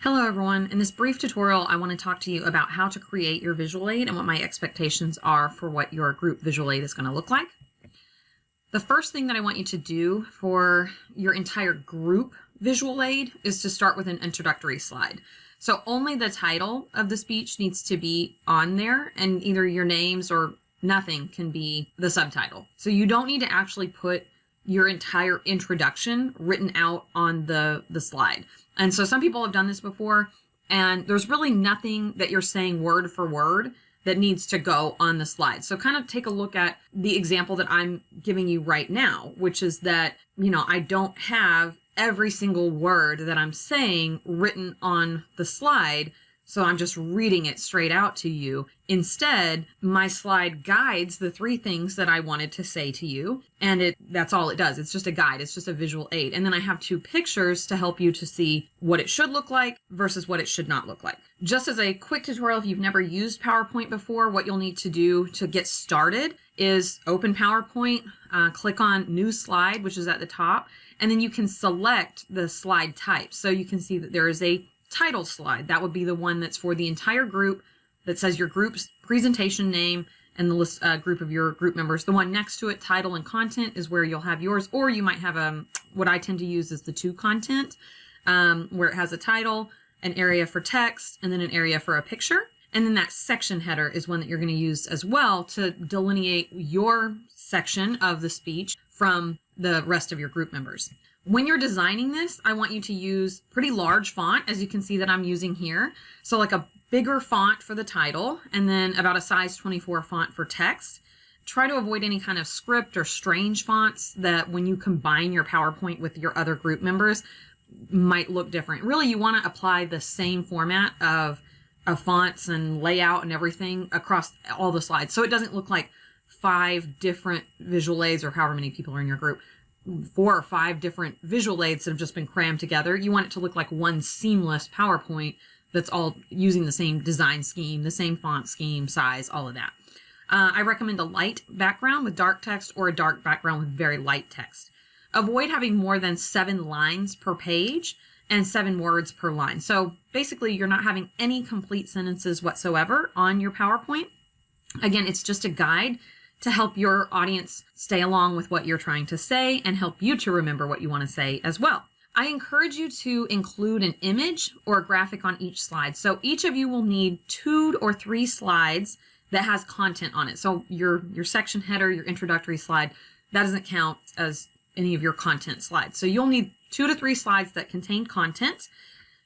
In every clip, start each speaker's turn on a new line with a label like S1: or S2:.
S1: Hello everyone. In this brief tutorial, I want to talk to you about how to create your visual aid and what my expectations are for what your group visual aid is going to look like. The first thing that I want you to do for your entire group visual aid is to start with an introductory slide. So only the title of the speech needs to be on there, and either your names or nothing can be the subtitle. So you don't need to actually put your entire introduction written out on the slide. And so some people have done this before, and there's really nothing that you're saying word for word that needs to go on the slide. So kind of take a look at the example that I'm giving you right now, which is that, I don't have every single word that I'm saying written on the slide. So I'm just reading it straight out to you. Instead, my slide guides the three things that I wanted to say to you. And that's all it does. It's just a guide. It's just a visual aid. And then I have two pictures to help you to see what it should look like versus what it should not look like. Just as a quick tutorial, if you've never used PowerPoint before, what you'll need to do to get started is open PowerPoint, click on New Slide, which is at the top, and then you can select the slide type. So you can see that there is a title slide. That would be the one that's for the entire group, that says your group's presentation name and the list group of your group members. The one next to it, title and content, is where you'll have yours, or you might have what I tend to use is the to content, where it has a title, an area for text, and then an area for a picture. And then that section header is one that you're going to use as well to delineate your section of the speech from the rest of your group members. When you're designing this, I want you to use pretty large font, as you can see that I'm using here. So like a bigger font for the title, and then about a size 24 font for text. Try to avoid any kind of script or strange fonts that when you combine your PowerPoint with your other group members might look different. Really, you want to apply the same format of fonts and layout and everything across all the slides. So it doesn't look like 5 different visual aids, or however many people are in your group, 4 or 5 different visual aids that have just been crammed together. You want it to look like one seamless PowerPoint that's all using the same design scheme, the same font scheme, size, all of that. I recommend a light background with dark text, or a dark background with very light text. Avoid having more than 7 lines per page and 7 words per line. So basically you're not having any complete sentences whatsoever on your PowerPoint. Again, it's just a guide to help your audience stay along with what you're trying to say and help you to remember what you want to say as well. I encourage you to include an image or a graphic on each slide. So each of you will need 2 or 3 slides that has content on it. So your section header, your introductory slide, that doesn't count as any of your content slides. So you'll need 2 to 3 slides that contain content,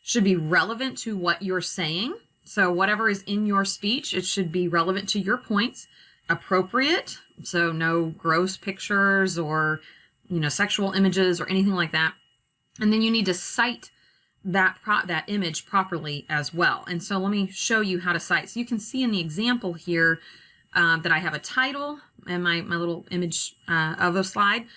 S1: should be relevant to what you're saying. So whatever is in your speech, it should be relevant to your points. Appropriate, so no gross pictures or sexual images or anything like that. And then you need to cite that image properly as well. And so let me show you how to cite. So you can see in the example here that I have a title and my little image of a slide.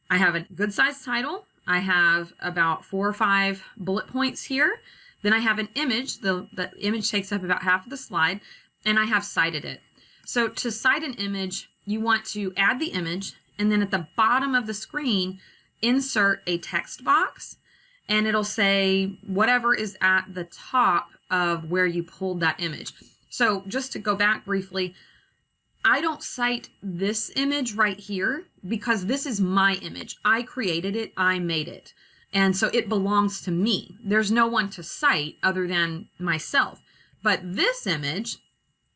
S1: I have a good size title. I have about 4 or 5 bullet points here. Then I have an image. The image takes up about half of the slide, and I have cited it. So to cite an image, you want to add the image, and then at the bottom of the screen, insert a text box, and it'll say whatever is at the top of where you pulled that image. So just to go back briefly, I don't cite this image right here because this is my image. I created it, I made it. And so it belongs to me. There's no one to cite other than myself. But this image,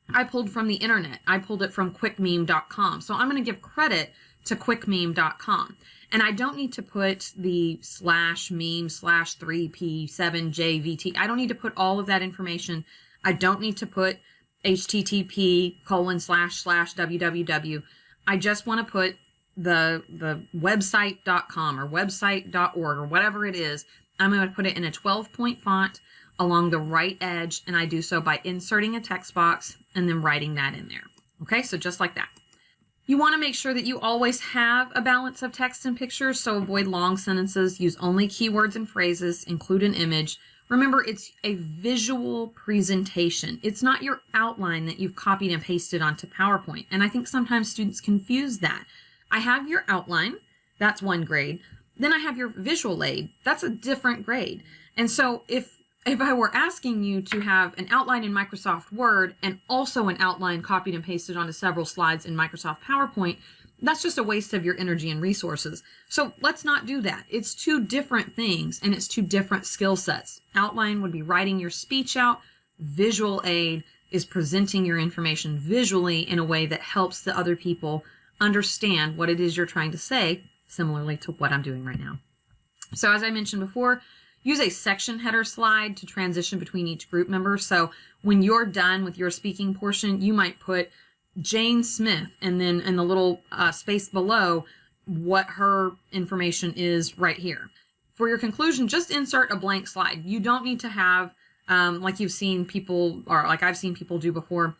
S1: I pulled from the internet. I pulled it from quickmeme.com. So I'm going to give credit to quickmeme.com. And I don't need to put the /meme/3p7jvt. I don't need to put all of that information. I don't need to put http://www. I just want to put the website.com or website.org or whatever it is. I'm going to put it in a 12-point font along the right edge, and I do so by inserting a text box and then writing that in there. Okay, so just like that. You want to make sure that you always have a balance of text and pictures, so avoid long sentences, use only keywords and phrases, include an image. Remember, it's a visual presentation. It's not your outline that you've copied and pasted onto PowerPoint, and I think sometimes students confuse that. I have your outline, that's one grade. Then I have your visual aid, that's a different grade. And so if If I were asking you to have an outline in Microsoft Word and also an outline copied and pasted onto several slides in Microsoft PowerPoint, that's just a waste of your energy and resources. So let's not do that. It's two different things and it's two different skill sets. Outline would be writing your speech out. Visual aid is presenting your information visually in a way that helps the other people understand what it is you're trying to say, similarly to what I'm doing right now. So as I mentioned before, use a section header slide to transition between each group member. So when you're done with your speaking portion, you might put Jane Smith and then in the little space below what her information is right here. For your conclusion, just insert a blank slide. You don't need to have, like you've seen people, or like I've seen people do before,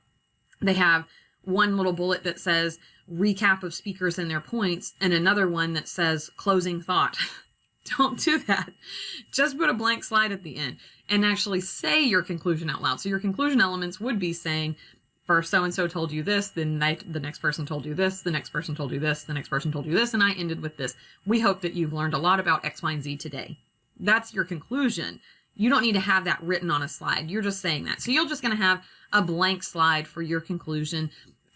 S1: they have one little bullet that says recap of speakers and their points and another one that says closing thought. Don't do that. Just put a blank slide at the end and actually say your conclusion out loud. So your conclusion elements would be saying, first so-and-so told you this, then the next person told you this, the next person told you this, the next person told you this, and I ended with this. We hope that you've learned a lot about X, Y, and Z today. That's your conclusion. You don't need to have that written on a slide. You're just saying that. So you're just going to have a blank slide for your conclusion.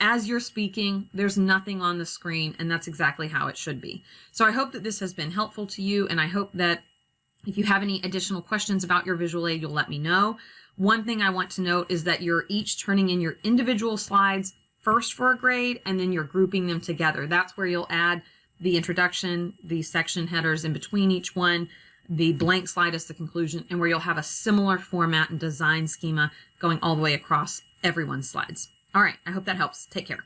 S1: As you're speaking, there's nothing on the screen, and that's exactly how it should be. So I hope that this has been helpful to you, and I hope that if you have any additional questions about your visual aid, you'll let me know. One thing I want to note is that you're each turning in your individual slides first for a grade, and then you're grouping them together. That's where you'll add the introduction, the section headers in between each one, the blank slide is the conclusion, and where you'll have a similar format and design schema going all the way across everyone's slides. All right, I hope that helps. Take care.